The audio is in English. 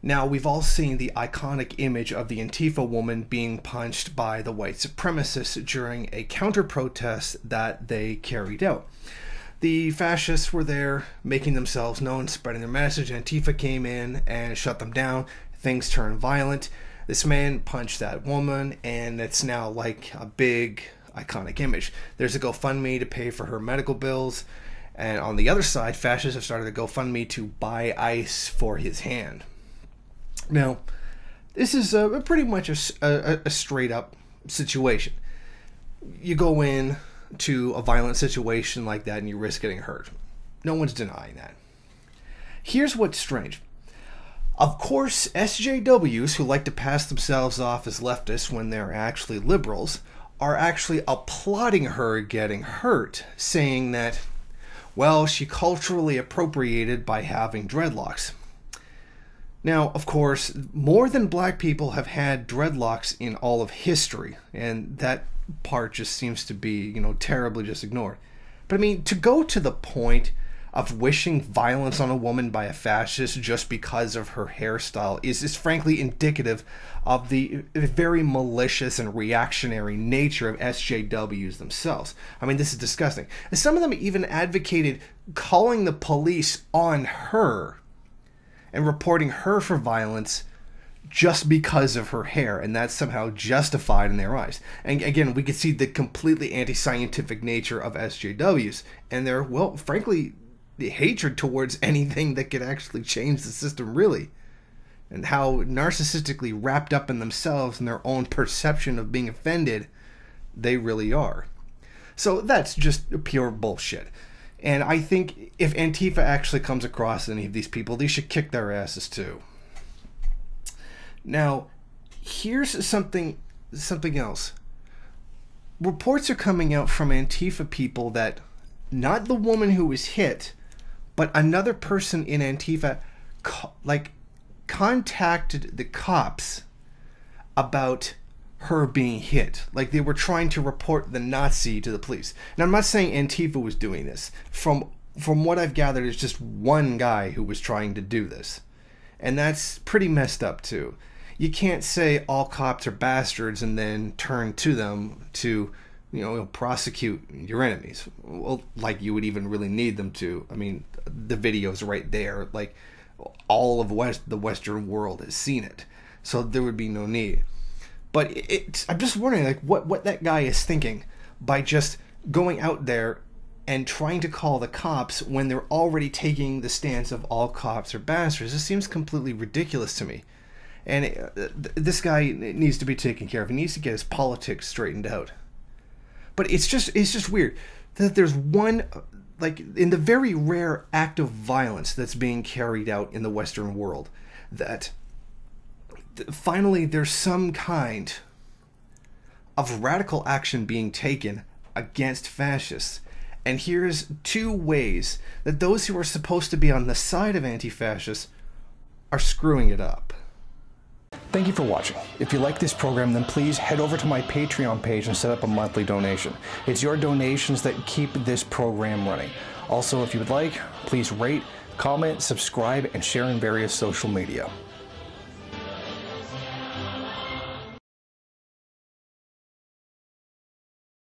Now, we've all seen the iconic image of the Antifa woman being punched by the white supremacists during a counter-protest that they carried out. The fascists were there making themselves known, spreading their message. Antifa came in and shut them down. Things turned violent. This man punched that woman, and it's now like a big iconic image. There's a GoFundMe to pay for her medical bills, and on the other side, fascists have started a GoFundMe to buy ice for his hand. Now, this is pretty much a straight-up situation. You go in to a violent situation like that and you risk getting hurt. No one's denying that. Here's what's strange. Of course, SJWs who like to pass themselves off as leftists when they're actually liberals are actually applauding her getting hurt, saying that, well, she culturally appropriated by having dreadlocks. Now, of course, more than black people have had dreadlocks in all of history, and that part just seems to be, terribly just ignored. But I mean, to go to the point of wishing violence on a woman by a fascist just because of her hairstyle is frankly indicative of the very malicious and reactionary nature of SJWs themselves. I mean, this is disgusting. And some of them even advocated calling the police on her and reporting her for violence just because of her hair, and that's somehow justified in their eyes. And again, we can see the completely anti-scientific nature of SJWs and their, well, frankly, the hatred towards anything that could actually change the system, really, and how narcissistically wrapped up in themselves and their own perception of being offended they really are. So that's just pure bullshit. And I think if Antifa actually comes across any of these people, they should kick their asses too. Now, here's something else. Reports are coming out from Antifa people that not the woman who was hit, but another person in Antifa contacted the cops about her being hit. Like they were trying to report the Nazi to the police. Now, I'm not saying Antifa was doing this. From what I've gathered, it's just one guy who was trying to do this. And that's pretty messed up too. You can't say all cops are bastards and then turn to them to, prosecute your enemies. Well, like you would even really need them to. I mean, the video's right there. Like, all of the Western world has seen it. So there would be no need. But I'm just wondering, like, what that guy is thinking by just going out there and trying to call the cops when they're already taking the stance of all cops are bastards. It seems completely ridiculous to me. And this guy needs to be taken care of. He needs to get his politics straightened out. But it's just weird that there's one, like, in the very rare act of violence that's being carried out in the Western world, that finally there's some kind of radical action being taken against fascists. And here's two ways that those who are supposed to be on the side of anti-fascists are screwing it up. Thank you for watching. If you like this program, then please head over to my Patreon page and set up a monthly donation. It's your donations that keep this program running. Also, if you would like, please rate, comment, subscribe, and share in various social media.